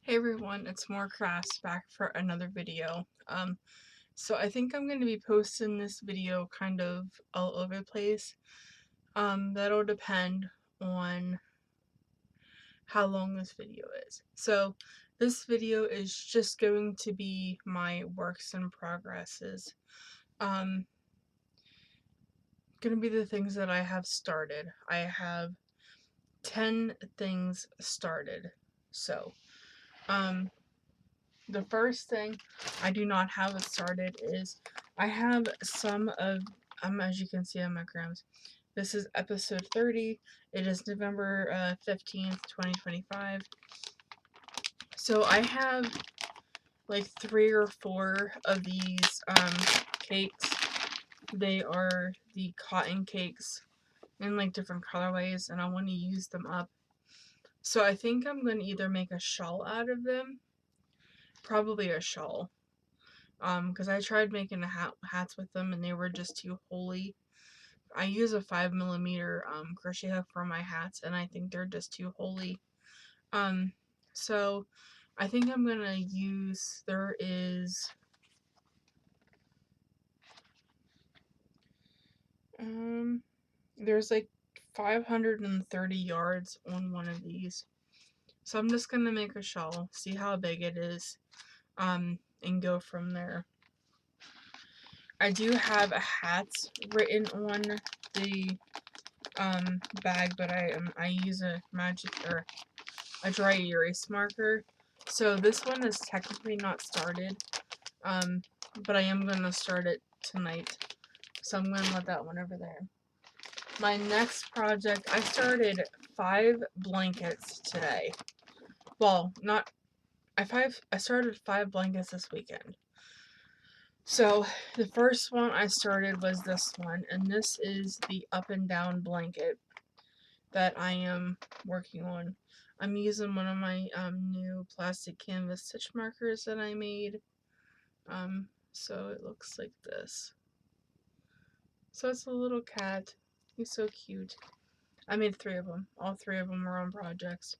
Hey everyone, it's more Crafts back for another video. So I think I'm going to be posting this video kind of all over the place. That'll depend on how long this video is. So this video is just going to be my works in progresses. Gonna be the things that I have started. I have 10 things started. So, the first thing I do not have it started is I have some of, as you can see on my grams, this is episode 30. It is November 15th, 2025. So I have like 3 or 4 of these cakes. They are the cotton cakes in like different colorways, and I want to use them up. So I think I'm going to either make a shawl out of them, probably a shawl. Because I tried making hats with them and they were just too holy. I use a 5mm crochet hook for my hats and I think they're just too holy. So I think I'm gonna use, there's like 530 yards on one of these. So I'm just gonna make a shawl, see how big it is, and go from there. I do have a hat written on the bag, but I use a dry erase marker. So this one is technically not started, but I am gonna start it tonight. So I'm gonna let that one over there. My next project, I started 5 blankets today. Well, I started 5 blankets this weekend. So the first one I started was this one, and this is the up and down blanket that I am working on. I'm using one of my new plastic canvas stitch markers that I made. So it looks like this. So it's a little cat. He's so cute. I made 3 of them. All 3 of them are on projects.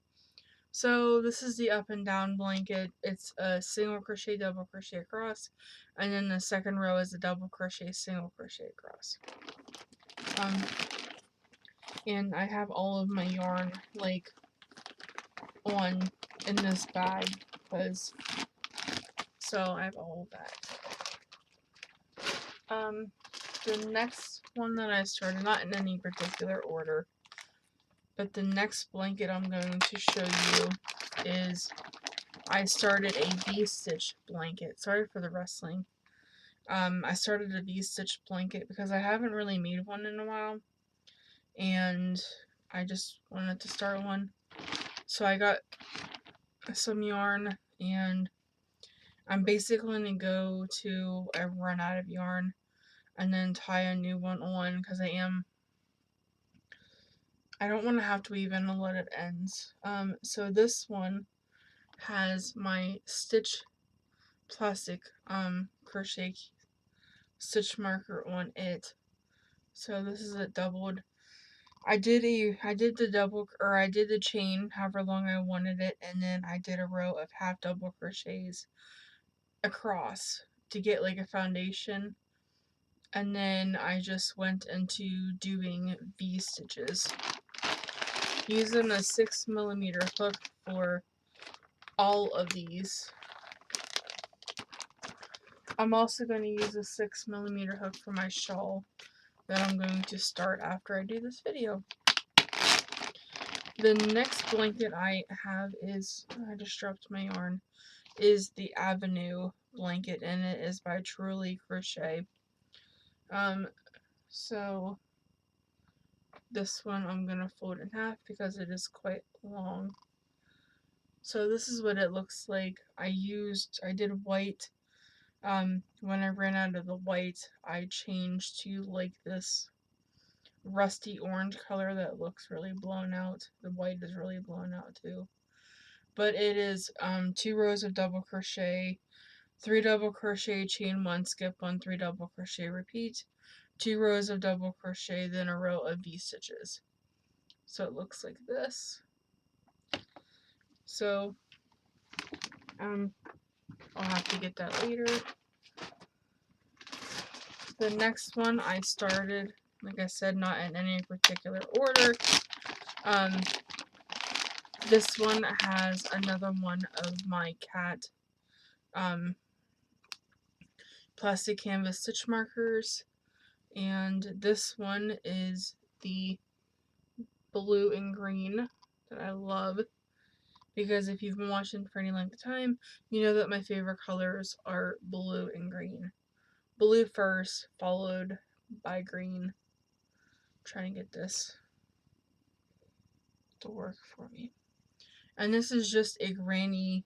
So this is the up and down blanket. It's a single crochet, double crochet across, and then the second row is a double crochet, single crochet across. And I have all of my yarn like on in this bag so I have all of that. The next one that I started, not in any particular order, but the next blanket I'm going to show you is I started a V-stitch blanket. Sorry for the rustling. I started a V-stitch blanket because I haven't really made one in a while, and I just wanted to start one. So I got some yarn, and I'm basically going to go to I run out of yarn and then tie a new one on, because I don't want to have to weave in and let it end. So this one has my stitch plastic crochet stitch marker on it. So this is a doubled. I did the chain however long I wanted it, and then I did a row of half double crochets across to get like a foundation, and then I just went into doing V stitches using a 6mm hook for all of these. I'm also going to use a 6mm hook for my shawl that I'm going to start after I do this video. The next blanket I have is, I just dropped my yarn, is the Avenue blanket, and it is by Truly Crochet. So this one I'm going to fold in half because it is quite long. So this is what it looks like. I did white. When I ran out of the white, I changed to like this rusty orange color that looks really blown out. The white is really blown out too. But it is 2 rows of double crochet, 3 double crochet, chain 1, skip 1, 3 double crochet, repeat, 2 rows of double crochet, then a row of V stitches. So it looks like this. So I'll have to get that later. The next one I started, like I said, not in any particular order. This one has another one of my cat plastic canvas stitch markers, and this one is the blue and green that I love, because if you've been watching for any length of time, you know that my favorite colors are blue and green. Blue first, followed by green. I'm trying to get this to work for me. And this is just a granny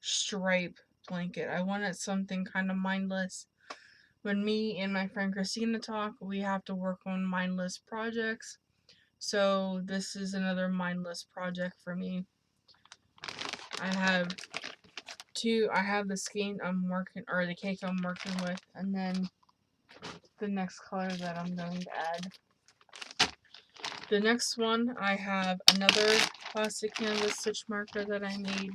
stripe blanket. I wanted something kind of mindless. When me and my friend Christina talk, we have to work on mindless projects. So this is another mindless project for me. I have the skein I'm working, or the cake I'm working with, and then the next color that I'm going to add. The next one, I have another plastic canvas stitch marker that I made,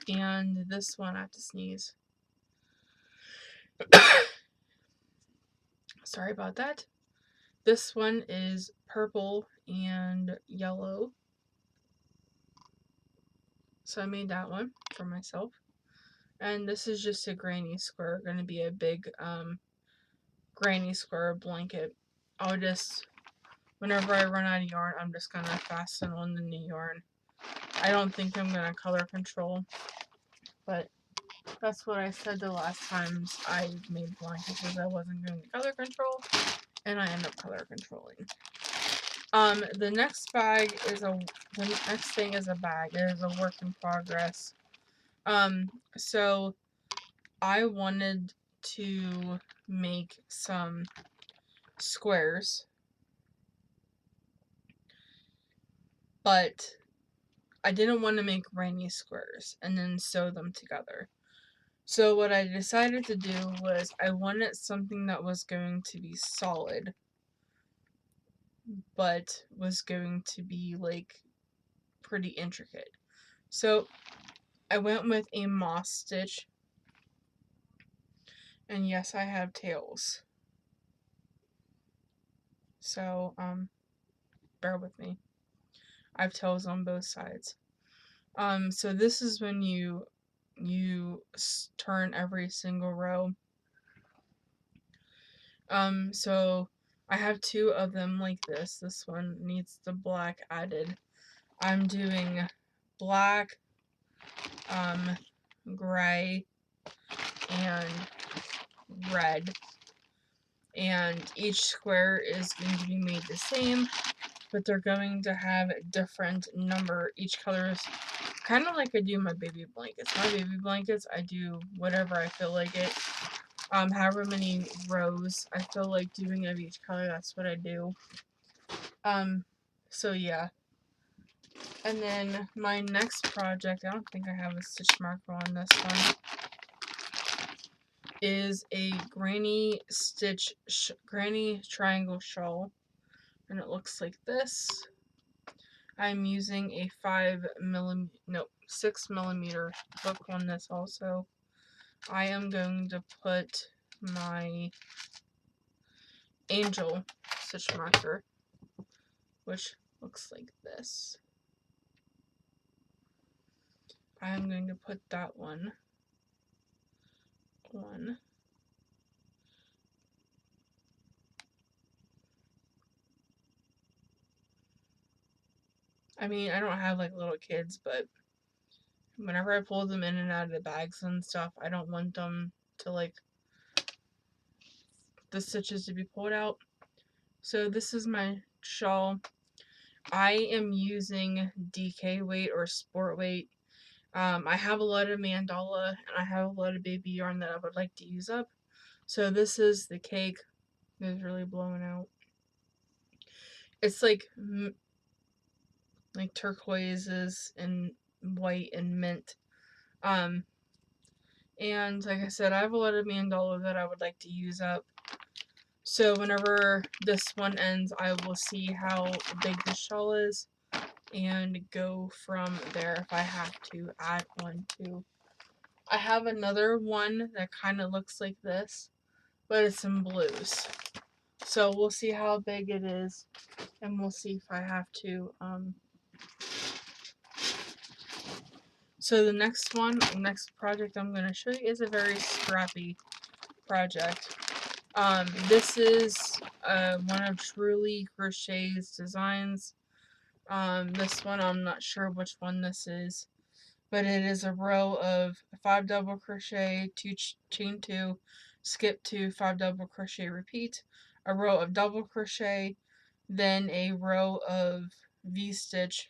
and this one, I have to sneeze. Sorry about that. This one is purple and yellow. So I made that one for myself. And this is just a granny square, going to be a big granny square blanket. I'll just, whenever I run out of yarn, I'm just going to fasten on the new yarn. I don't think I'm going to color control, but that's what I said the last times I made blankets, is I wasn't going to color control, and I end up color controlling. The next thing is a bag. It is a work in progress. So I wanted to make some squares, but I didn't want to make granny squares and then sew them together. So what I decided to do was I wanted something that was going to be solid, but was going to be like pretty intricate. So I went with a moss stitch, and yes, I have tails. So bear with me. I have tails on both sides. So this is when you turn every single row. So I have two of them like this. This one needs the black added. I'm doing black, gray, and red. And each square is going to be made the same, but they're going to have a different number. Each color is kind of like I do my baby blankets. My baby blankets, I do whatever I feel like it. However many rows I feel like doing of each color, that's what I do. So yeah. And then my next project, I don't think I have a stitch marker on this one, is a granny triangle shawl, and it looks like this. I'm using a 6mm hook on this also. I am going to put my angel stitch marker, which looks like this. I'm going to put that one on. I mean, I don't have like little kids, but whenever I pull them in and out of the bags and stuff, I don't want them to like the stitches to be pulled out. So this is my shawl. I am using DK weight or sport weight. I have a lot of mandala and I have a lot of baby yarn that I would like to use up. So this is the cake. It's really blowing out. It's like turquoises and white and mint. And like I said, I have a lot of mandala that I would like to use up. So whenever this one ends, I will see how big the shawl is and go from there if I have to add one to I have another one that kind of looks like this, but it's in blues. So we'll see how big it is, and we'll see if I have to, So the next project I'm going to show you is a very scrappy project. This is one of Truly Crochet's designs. This one, I'm not sure which one this is, but it is a row of 5 double crochet, 2 chain 2, skip 2, 5 double crochet, repeat, a row of double crochet, then a row of V-stitch,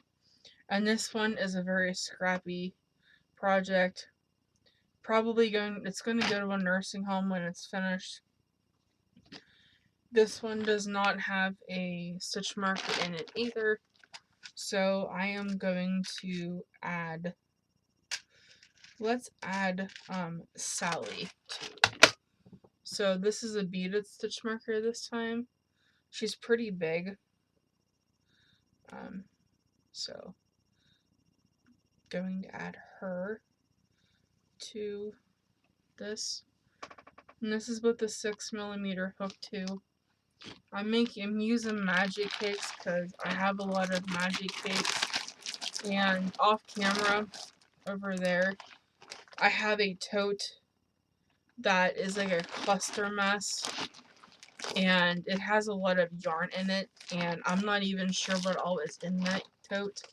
and this one is a very scrappy project. It's going to go to a nursing home when it's finished. This one does not have a stitch marker in it either, so I am going to add, let's add Sally too. So this is a beaded stitch marker this time. She's pretty big, so going to add her to this. And this is with the 6mm hook too. I'm using magic cakes because I have a lot of magic cakes. And off camera, over there, I have a tote that is like a cluster mess. And it has a lot of yarn in it. And I'm not even sure what all is in that tote.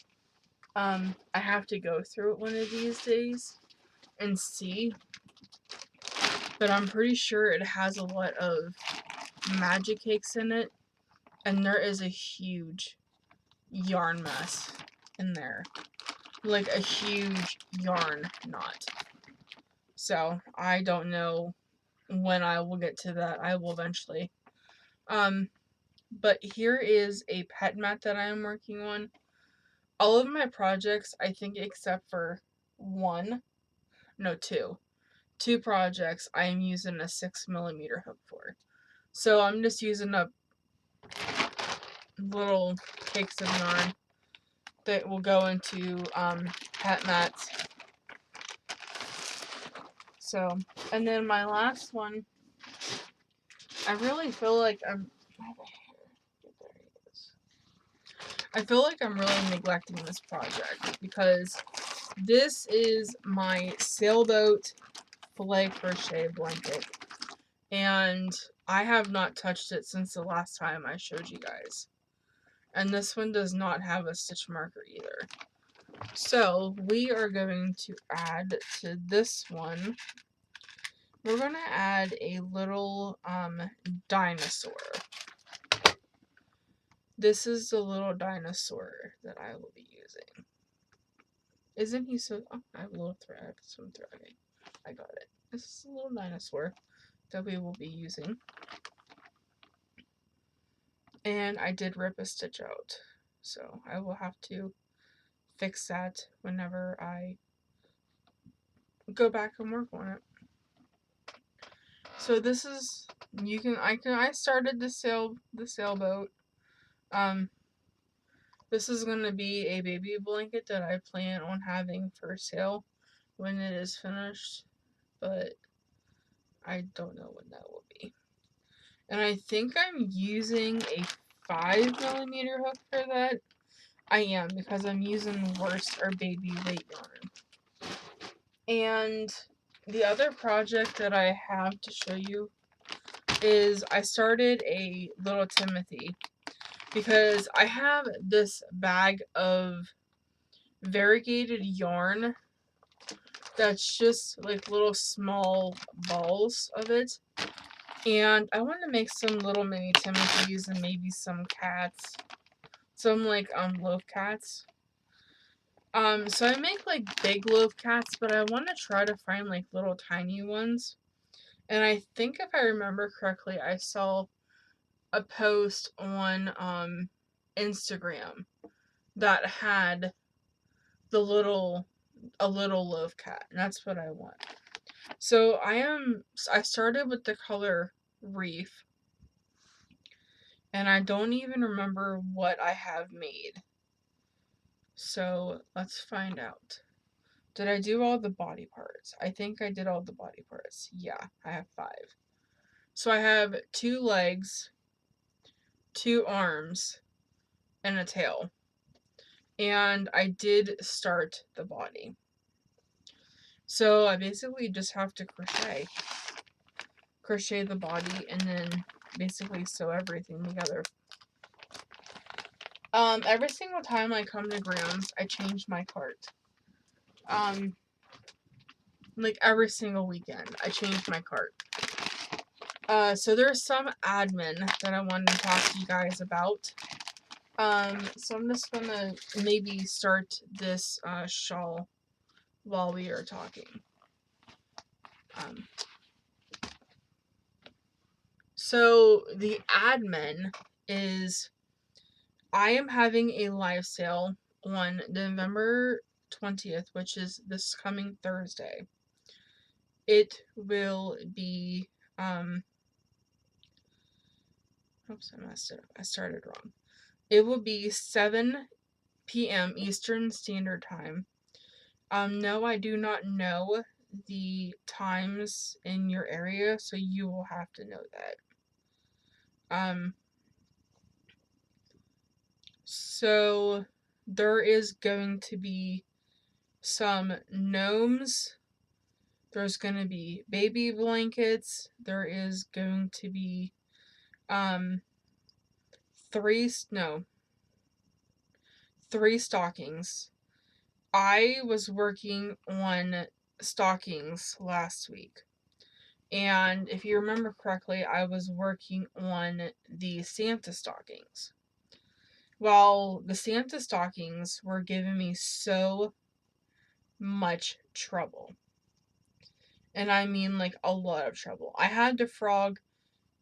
I have to go through it one of these days and see. But I'm pretty sure it has a lot of magic cakes in it. And there is a huge yarn mess in there. Like a huge yarn knot. So I don't know when I will get to that. I will eventually. But here is a pet mat that I am working on. All of my projects, I think except for two projects, I am using a 6mm hook for. So I'm just using a little cakes of yarn that will go into pet mats. So, and then my last one, I really feel like I feel like I'm really neglecting this project because this is my sailboat filet crochet blanket, and I have not touched it since the last time I showed you guys. And this one does not have a stitch marker either. So we are going to add to this one, we're going to add a little dinosaur. This is the little dinosaur that I will be using. Isn't he so... Oh, I have a little thread. I have some thread. Okay, I got it. This is a little dinosaur that we will be using. And I did rip a stitch out. So I will have to fix that whenever I go back and work on it. So this is... I started the sailboat. This is going to be a baby blanket that I plan on having for sale when it is finished, but I don't know when that will be. And I think I'm using a 5mm hook for that. I am, because I'm using worsted or baby weight yarn. And the other project that I have to show you is I started a little Timothy. Because I have this bag of variegated yarn that's just like little small balls of it. And I want to make some little mini Timothys and maybe some cats. Some like loaf cats. So I make like big loaf cats, but I want to try to find like little tiny ones. And I think if I remember correctly, I saw a post on Instagram that had a little loaf cat, and that's what I want. So I started with the color Reef, and I don't even remember what I have made. So let's find out. Did I do all the body parts? I think I did all the body parts. Yeah, I have 5. So I have 2 legs, 2 arms, and a tail. And I did start the body. So I basically just have to crochet the body, and then basically sew everything together. Every single time I come to Grams, I change my cart. Like every single weekend, I change my cart. So there's some admin that I wanted to talk to you guys about. So I'm just gonna maybe start this shawl while we are talking. So the admin is, I am having a live sale on November 20th, which is this coming Thursday. It will be, oops, I messed it up. I started wrong. It will be 7 p.m. Eastern Standard Time. No, I do not know the times in your area, so you will have to know that. So there is going to be some gnomes. There's going to be baby blankets. There is going to be 3 stockings. I was working on stockings last week. And if you remember correctly, I was working on the Santa stockings. Well, the Santa stockings were giving me so much trouble. And I mean like a lot of trouble. I had to frog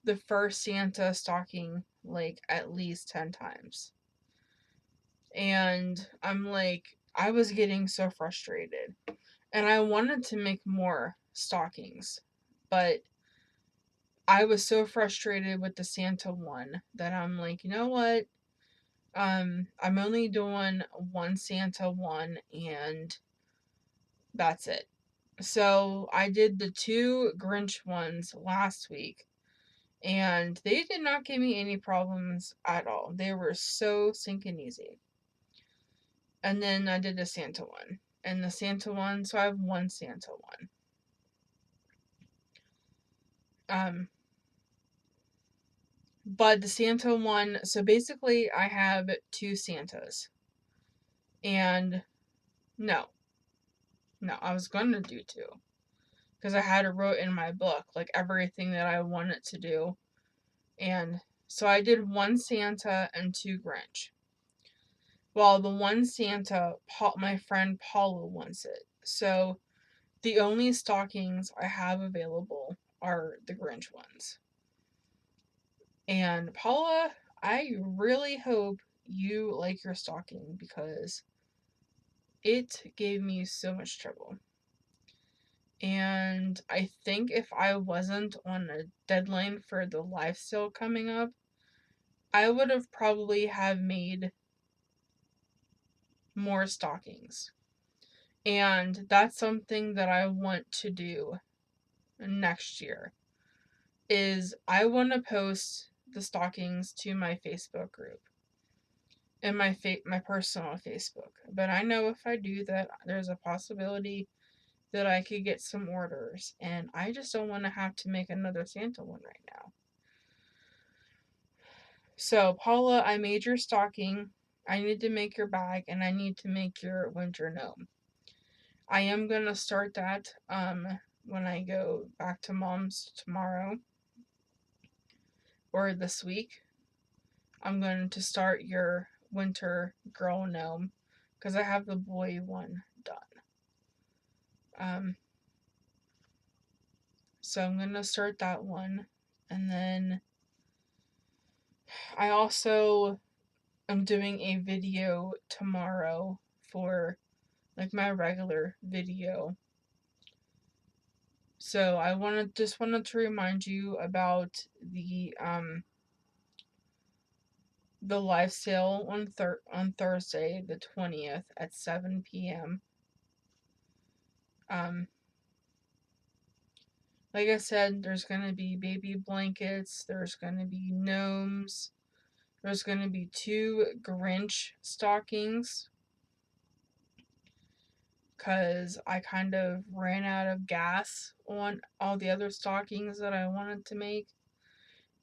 the first Santa stocking like at least 10 times. And I'm like, I was getting so frustrated. And I wanted to make more stockings, but I was so frustrated with the Santa one that I'm like, you know what? I'm only doing one Santa one, and that's it. So I did the 2 Grinch ones last week, and they did not give me any problems at all. They were so sinking easy. And then I did the Santa one. And the Santa one, so I have 1 Santa one. But the Santa one, so basically I have 2 Santas. And no, I was going to do 2. Because I had it wrote in my book, like everything that I wanted to do. And so I did 1 Santa and 2 Grinch. Well, the 1 Santa, my friend Paula wants it. So the only stockings I have available are the Grinch ones. And Paula, I really hope you like your stocking because it gave me so much trouble. And I think if I wasn't on a deadline for the live sale coming up, I would have probably have made more stockings. And that's something that I want to do next year. Is I want to post the stockings to my Facebook group and my personal Facebook. But I know if I do that, there's a possibility that I could get some orders, and I just don't want to have to make another Santa one right now. So, Paula, I made your stocking. I need to make your bag, and I need to make your winter gnome. I am going to start that when I go back to Mom's tomorrow or this week. I'm going to start your winter girl gnome because I have the boy one done. So I'm going to start that one. And then I also am doing a video tomorrow for like my regular video. So I wanted to remind you about the live sale on Thursday, the 20th at 7 p.m. Like I said, there's going to be baby blankets, there's going to be gnomes, there's going to be 2 Grinch stockings, because I kind of ran out of gas on all the other stockings that I wanted to make.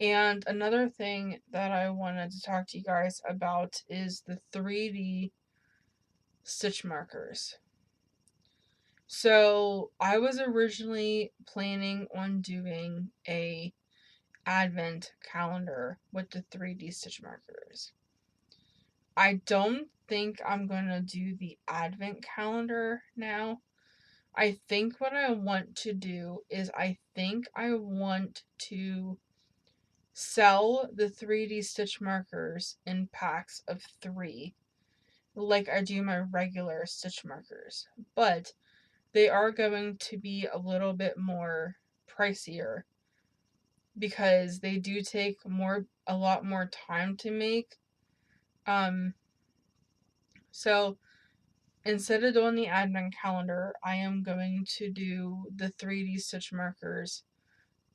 And another thing that I wanted to talk to you guys about is the 3D stitch markers. So I was originally planning on doing a advent calendar with the 3D stitch markers. I don't think I'm gonna do the advent calendar now. I think what I want to do is I want to sell the 3D stitch markers in packs of 3, like I do my regular stitch markers. But they are going to be a little bit more pricier because they do take a lot more time to make. So instead of doing the advent calendar, I am going to do the 3D stitch markers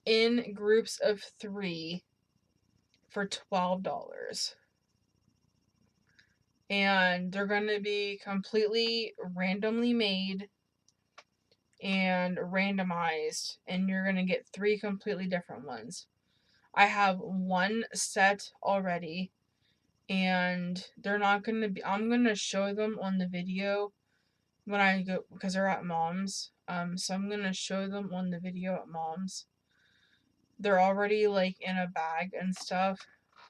in groups of 3 for $12. And they're going to be completely randomly made and randomized, and you're going to get 3 completely different ones. I have 1 set already, and they're not going to be, I'm going to show them on the video when I go, because they're at Mom's. So I'm going to show them on the video at Mom's. They're already like in a bag and stuff.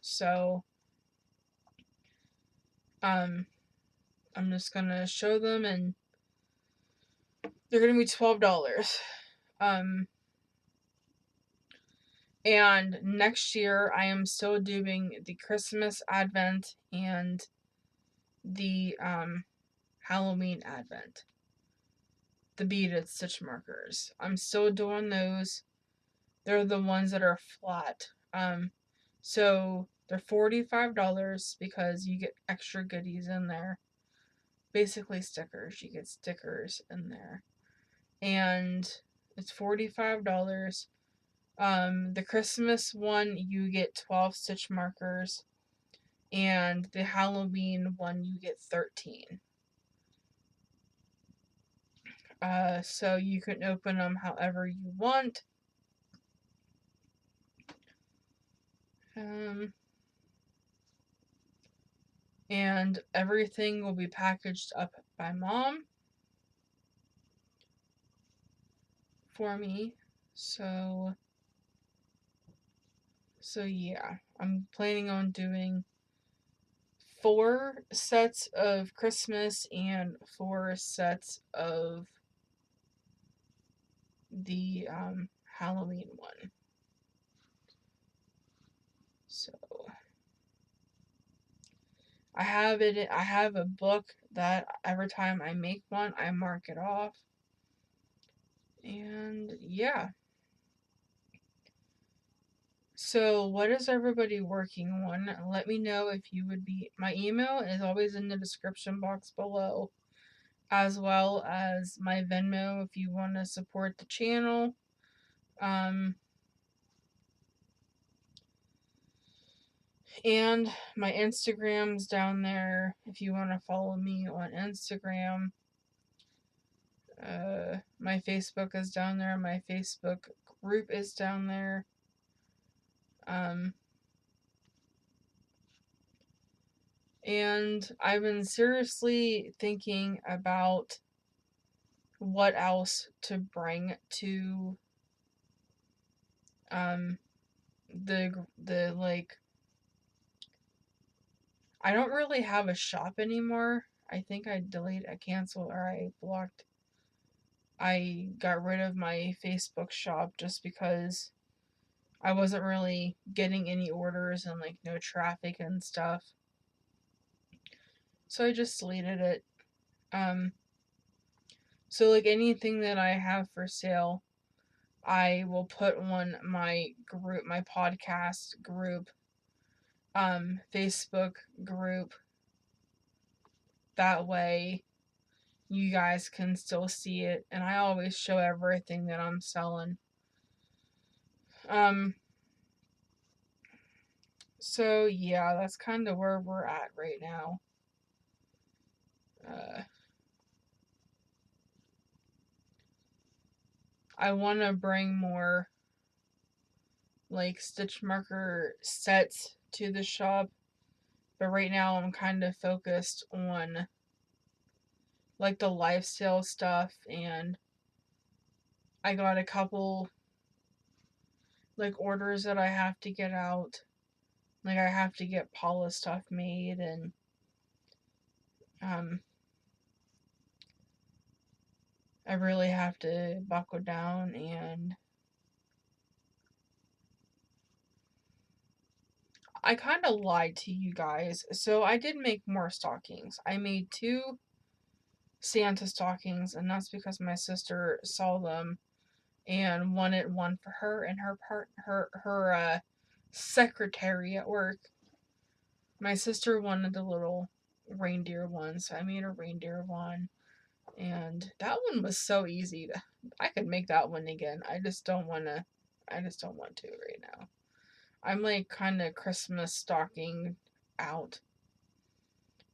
So I'm just going to show them, and they're going to be $12. And next year I am still doing the Christmas Advent and the Halloween Advent. The beaded stitch markers. I'm still doing those. They're the ones that are flat. So they're $45 because you get extra goodies in there. Basically stickers. You get stickers in there. And it's $45. The Christmas one, you get 12 stitch markers. And the Halloween one, you get 13. So you can open them however you want. And everything will be packaged up by Mom for me. So yeah, I'm planning on doing 4 sets of Christmas and 4 sets of the Halloween one. So I have a book that every time I make one, I mark it off. And yeah. So what is everybody working on? Let me know if you would be. My email is always in the description box below, as well as my Venmo if you want to support the channel. And my Instagram's down there if you want to follow me on Instagram. My Facebook is down there. My Facebook group is down there. And I've been seriously thinking about what else to bring to the like, I don't really have a shop anymore. I think I canceled, or I blocked. I got rid of my Facebook shop just because I wasn't really getting any orders and like no traffic and stuff. So I just deleted it. So like anything that I have for sale, I will put on my group, my podcast group, Facebook group. That way you guys can still see it, and I always show everything that I'm selling. So yeah, that's kind of where we're at right now. I want to bring more like stitch marker sets to the shop, but right now I'm kind of focused on like the lifestyle stuff, and I got a couple like orders that I have to get out. Like I have to get Paula stuff made, and um I really have to buckle down. And I kind of lied to you guys. So I did make more stockings. I made 2 Santa stockings, and that's because my sister saw them and wanted one for her and her secretary at work. My sister wanted the little reindeer one, so I made a reindeer one. And that one was so easy. I could make that one again. I just don't want to right now. I'm like kind of Christmas stocking out.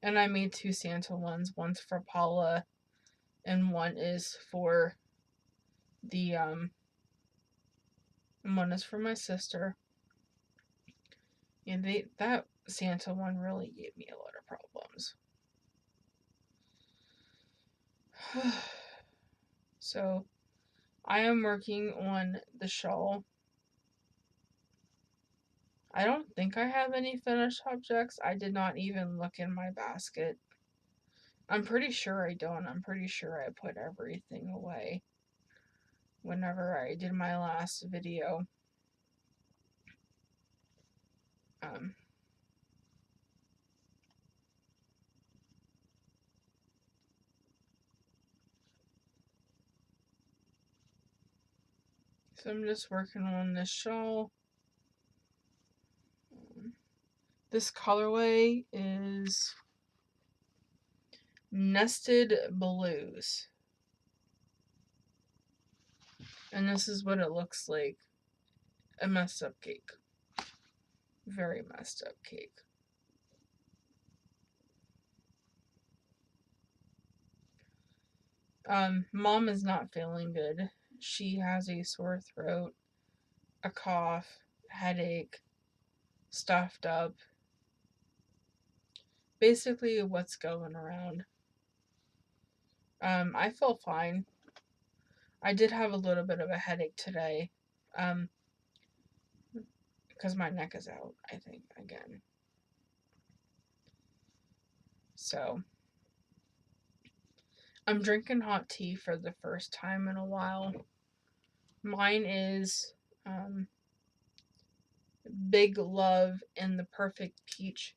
And I made 2 Santa ones. One's for Paula and one is for the one is for my sister. And that Santa one really gave me a lot of problems. So I am working on the shawl. I don't think I have any finished objects. I did not even look in my basket. I'm pretty sure I don't. I'm pretty sure I put everything away whenever I did my last video. Um, so I'm just working on this shawl. This colorway is Nested Blues. And this is what it looks like. A messed up cake. Very messed up cake. Mom is not feeling good. She has a sore throat, a cough, headache, stuffed up. Basically what's going around. I feel fine. I did have a little bit of a headache today. Because my neck is out, I think, again. So, I'm drinking hot tea for the first time in a while. Mine is Big Love in the Perfect Peach.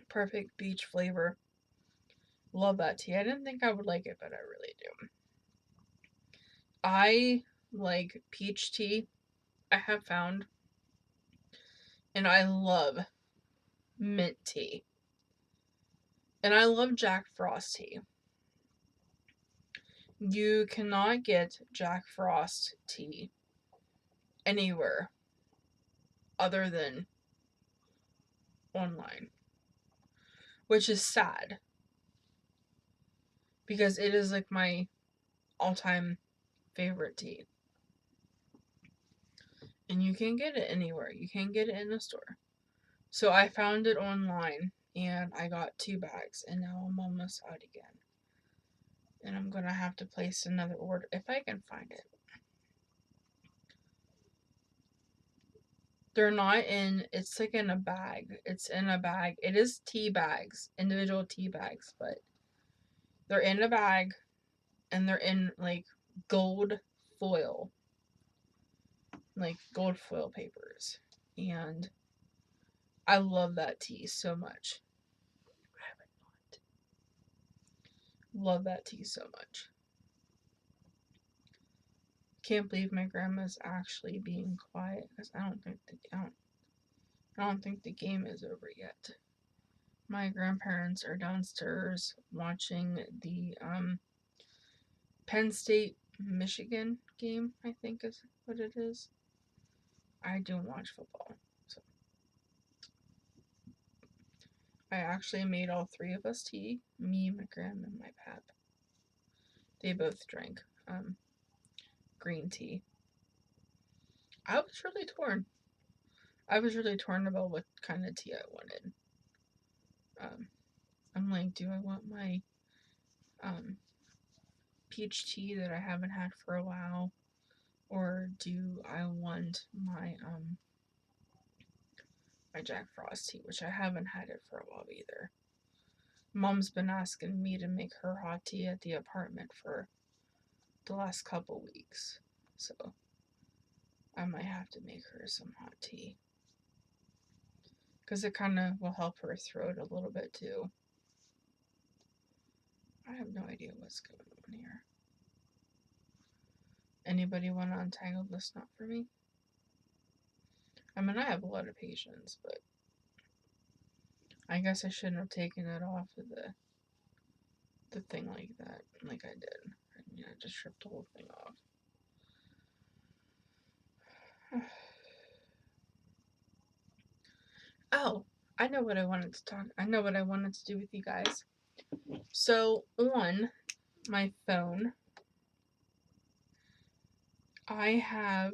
Perfect peach flavor. Love that tea. I didn't think I would like it, but I really do. I like peach tea, I have found. And I love mint tea. And I love Jack Frost tea. You cannot get Jack Frost tea anywhere other than online, which is sad because it is like my all-time favorite tea. And you can't get it anywhere. You can't get it in the store. So I found it online and I got 2 bags, and now I'm almost out again. And I'm gonna have to place another order if I can find it. They're not in, it's like in a bag. It's in a bag. It is tea bags, individual tea bags, but they're in a bag and they're in like gold foil. Like gold foil papers. And I love that tea so much. Love that tea so much. Can't believe my grandma's actually being quiet because I don't think I don't think the game is over yet. My grandparents are downstairs watching the Penn State Michigan game, I think is what it is. I don't watch football, so I actually made all three of us tea. Me, my grandma, and my pap. They both drank green tea. I was really torn. About what kind of tea I wanted. I'm like, do I want my peach tea that I haven't had for a while, or do I want my my Jack Frost tea, which I haven't had it for a while either. Mom's been asking me to make her hot tea at the apartment for the last couple weeks, so I might have to make her some hot tea. Because it kind of will help her throat a little bit too. I have no idea what's going on here. Anybody want to untangle this knot for me? I mean, I have a lot of patience, but I guess I shouldn't have taken it off of the thing like that, like I did. I mean, I just ripped the whole thing off. Oh, I know what I wanted to do with you guys. So on my phone, I have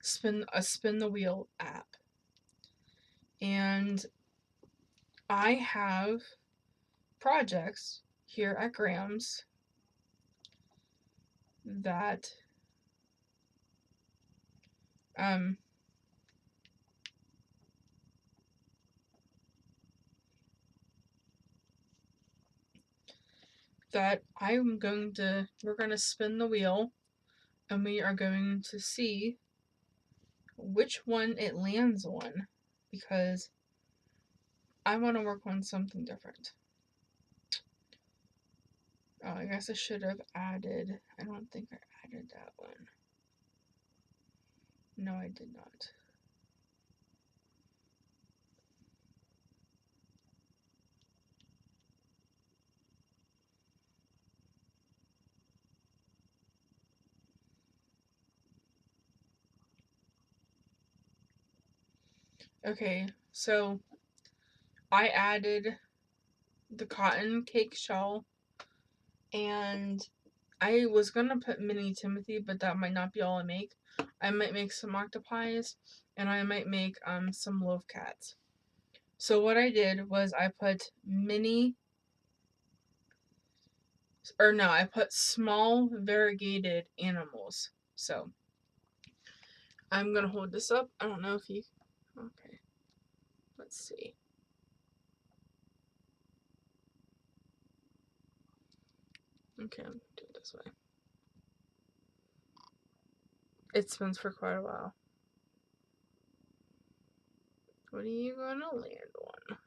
spin the wheel app, and I have projects here at Graham's that we're going to spin the wheel, and we are going to see which one it lands on, because I want to work on something different. Oh, I guess I should have added, I don't think I added that one. No, I did not. Okay, so I added the cotton cake shell, and I was gonna put mini Timothy, but that might not be all I make. I might make some octopies, and I might make some loaf cats. So what I did was I put I put small variegated animals. So I'm gonna hold this up. I don't know if you, okay, let's see. Okay, I'm gonna do it this way. It spins for quite a while. What are you gonna land on?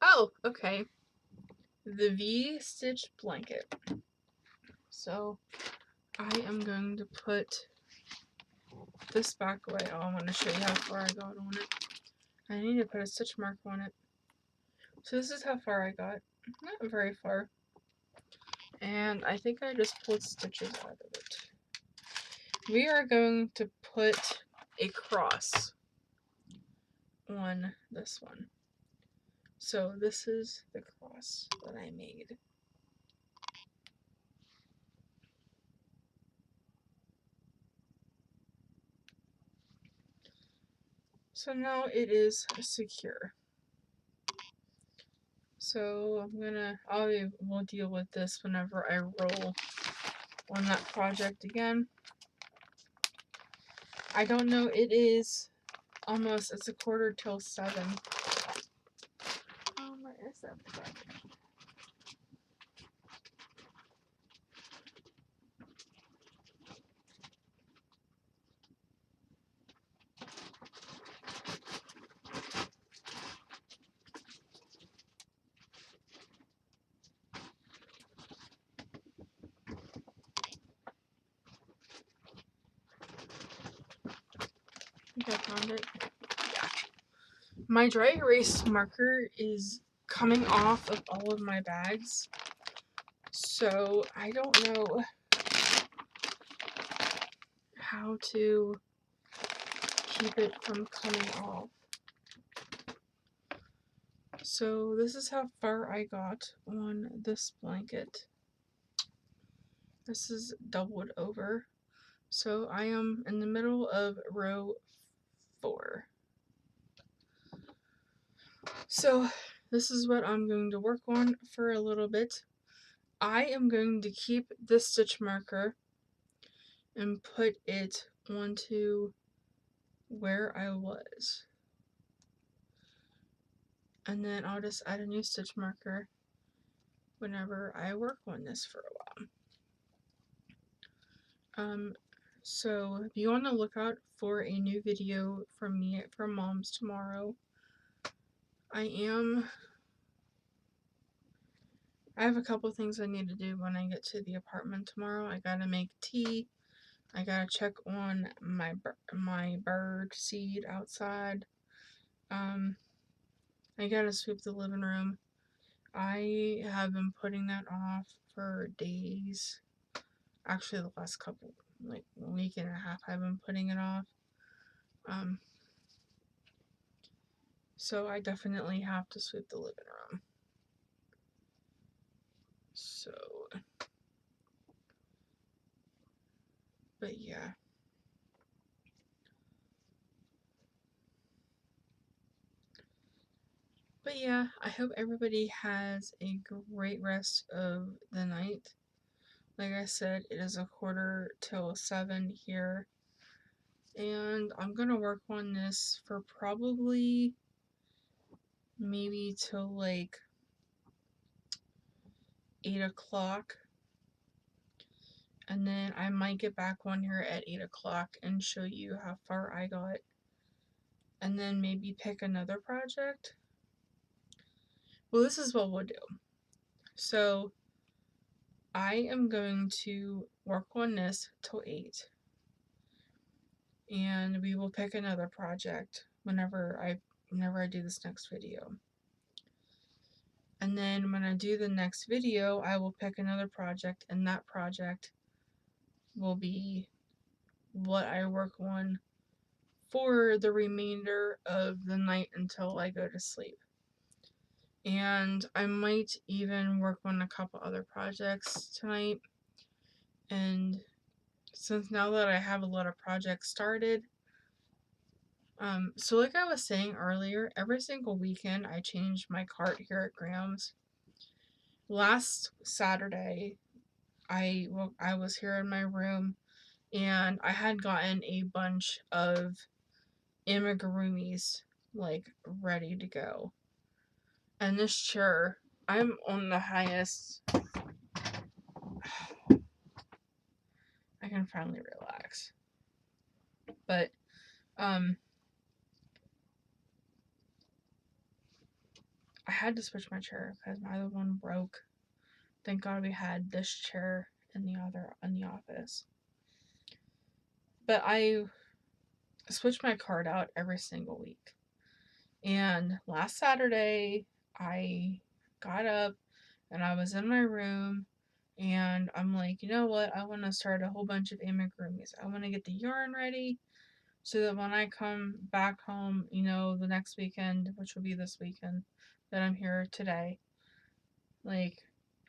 Oh, okay. The V-stitch blanket. So I am going to put this back away. Oh, I want to show you how far I got on it. I need to put a stitch mark on it. So this is how far I got. Not very far. And I think I just pulled stitches out of it. We are going to put a cross on this one. So this is the cross that I made. So now it is secure. So we'll deal with this whenever I roll on that project again. I don't know, it's a 7:15. Oh, where is that project? think I found it. Yeah. My dry erase marker is coming off of all of my bags, so I don't know how to keep it from coming off. So this is how far I got on this blanket. This is doubled over. So I am in the middle of row 4. So this is what I'm going to work on for a little bit. I am going to keep this stitch marker and put it onto where I was. And then I'll just add a new stitch marker whenever I work on this for a while. So be on the lookout for a new video from me from Mom's tomorrow. I have a couple things I need to do when I get to the apartment tomorrow. I gotta make tea. I gotta check on my bird seed outside. I gotta sweep the living room. I have been putting that off for days. Actually, the last couple, like a week and a half, I've been putting it off. So I definitely have to sweep the living room. So, but yeah. But yeah, I hope everybody has a great rest of the night. Like I said, it is 6:45 here. And I'm gonna work on this for probably maybe till like 8 o'clock. And then I might get back on here at 8 o'clock and show you how far I got. And then maybe pick another project. Well, this is what we'll do. So I am going to work on this till 8. And we will pick another project whenever I do this next video. And then when I do the next video, I will pick another project, and that project will be what I work on for the remainder of the night until I go to sleep. And I might even work on a couple other projects tonight. And since now that I have a lot of projects started, so like I was saying earlier, every single weekend I change my cart here at Graham's. Last Saturday, I was here in my room, and I had gotten a bunch of amigurumis, like, ready to go. And this chair, I'm on the highest. I can finally relax. But, I had to switch my chair because my other one broke. Thank God we had this chair in the office. But I switch my card out every single week. And last Saturday, I got up and I was in my room, and I'm like, you know what? I want to start a whole bunch of amigurumis. I want to get the yarn ready so that when I come back home, the next weekend, which will be this weekend that I'm here today, like,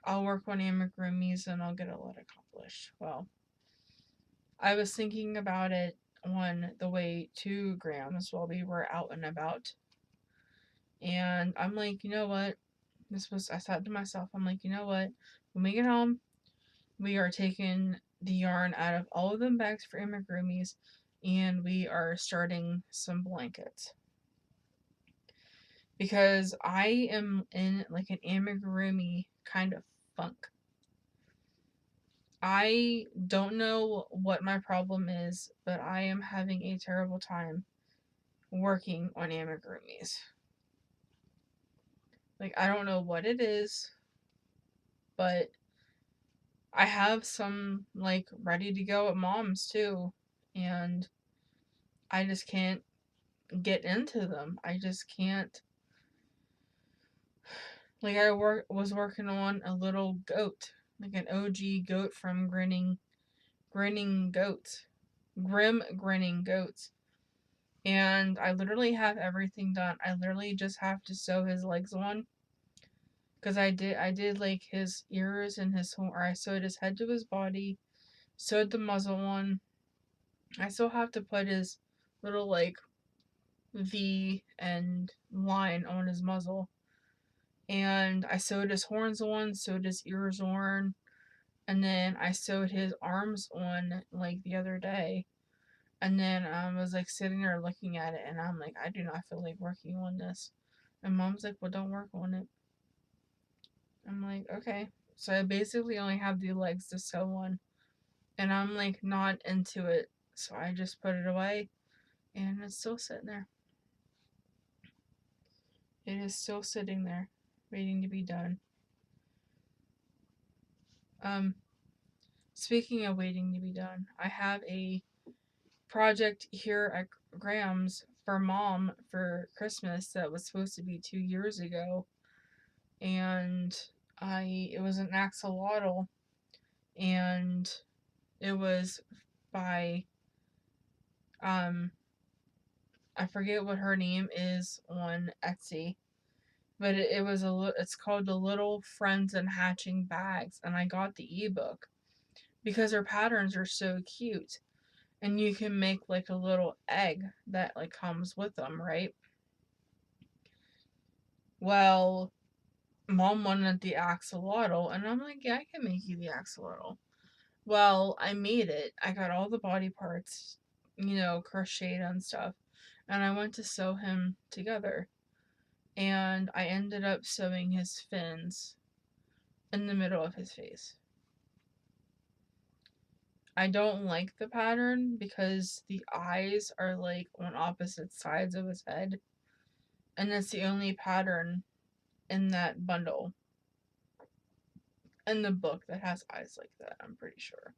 I'll work on amigurumis and I'll get a lot accomplished. Well, I was thinking about it on the way to Graham's while we were out and about. And I'm like, you know what? I said to myself, I'm like, you know what? When we get home, we are taking the yarn out of all of them bags for amigurumis, and we are starting some blankets. Because I am in like an amigurumi kind of funk. I don't know what my problem is, but I am having a terrible time working on amigurumis. Like, I don't know what it is, but I have some, like, ready to go at Mom's too, and I just can't get into them. I just can't. Like I was working on a little goat, like an OG goat from grinning goats, grim grinning goats. And I literally have everything done. I literally just have to sew his legs on. Cause I did like his ears and his horn. Or I sewed his head to his body, sewed the muzzle on. I still have to put his little like V and line on his muzzle. And I sewed his horns on, sewed his ears on, and then I sewed his arms on like the other day. And then I was like sitting there looking at it, and I'm like, I do not feel like working on this. And mom's like, well, don't work on it. I'm like, okay. So I basically only have the legs to sew on, and I'm like not into it. So I just put it away, and it's still sitting there. It is still sitting there, waiting to be done. Um, Speaking of waiting to be done, I have a project here at Graham's for mom for Christmas that was supposed to be 2 years ago, and it was an axolotl, and it was by um I forget what her name is on Etsy, but it's called the Little Friends and Hatching Bags, and I got the ebook because her patterns are so cute. And you can make like a little egg that like comes with them, right? Well, mom wanted the axolotl, and I'm like, yeah, I can make you the axolotl. Well, I made it. I got all the body parts, crocheted and stuff, and I went to sew him together. And I ended up sewing his fins in the middle of his face. I don't like the pattern because the eyes are like on opposite sides of his head, and it's the only pattern in that bundle in the book that has eyes like that, I'm pretty sure.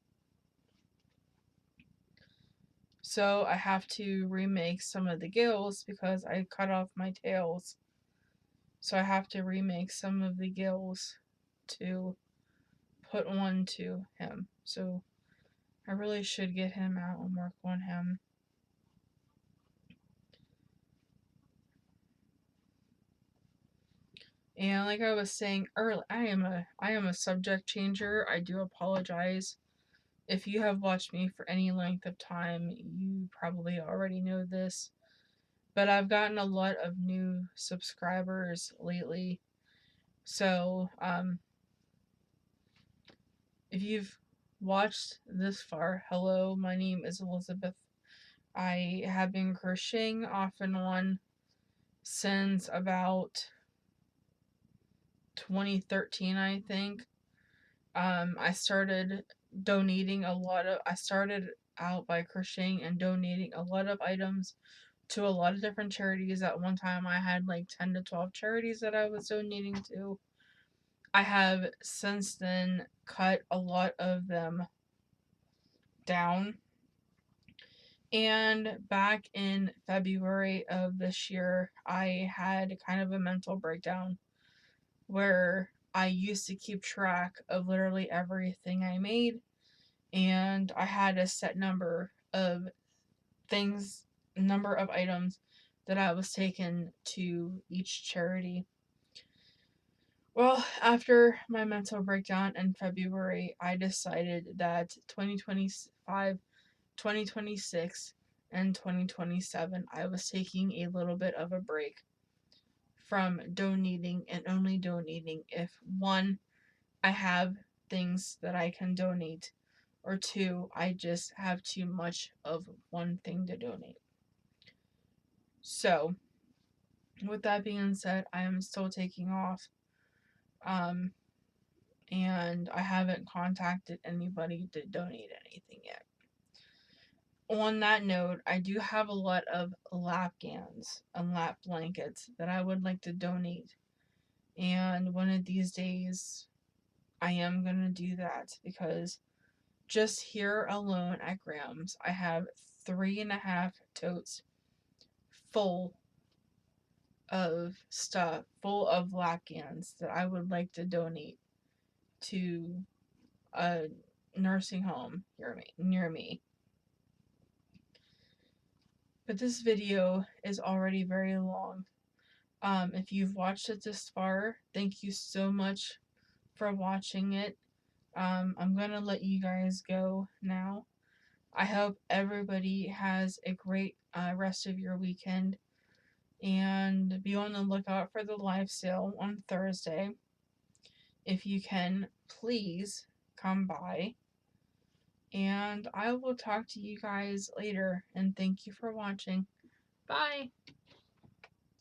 So I have to remake some of the gills because I cut off my tails. So I have to remake some of the gills to put on to him. So I really should get him out and work on him. And like I was saying earlier, I am a subject changer. I do apologize. If you have watched me for any length of time, you probably already know this. But I've gotten a lot of new subscribers lately. So, if you've watched this far, hello, my name is Elizabeth. I have been crocheting off and on since about 2013, I think. I started I started out by crocheting and donating a lot of items to a lot of different charities. At one time, I had like 10 to 12 charities that I was donating to. I have since then cut a lot of them down. And back in February of this year, I had kind of a mental breakdown where I used to keep track of literally everything I made, and I had a set number of items that I was taking to each charity. Well, after my mental breakdown in February, I decided that 2025, 2026, and 2027, I was taking a little bit of a break from donating and only donating if one, I have things that I can donate, or two, I just have too much of one thing to donate. So, with that being said, I am still taking off. Um, and I haven't contacted anybody to donate anything yet. On that note, I do have a lot of lap gowns and lap blankets that I would like to donate. And one of these days, I am going to do that because just here alone at Graham's, I have 3.5 totes full of stuff, full of Lactans that I would like to donate to a nursing home near me. But this video is already very long. If you've watched it this far, thank you so much for watching it. I'm gonna let you guys go now. I hope everybody has a great rest of your weekend, and be on the lookout for the live sale on Thursday. If you can, please come by, and I will talk to you guys later, and thank you for watching. Bye!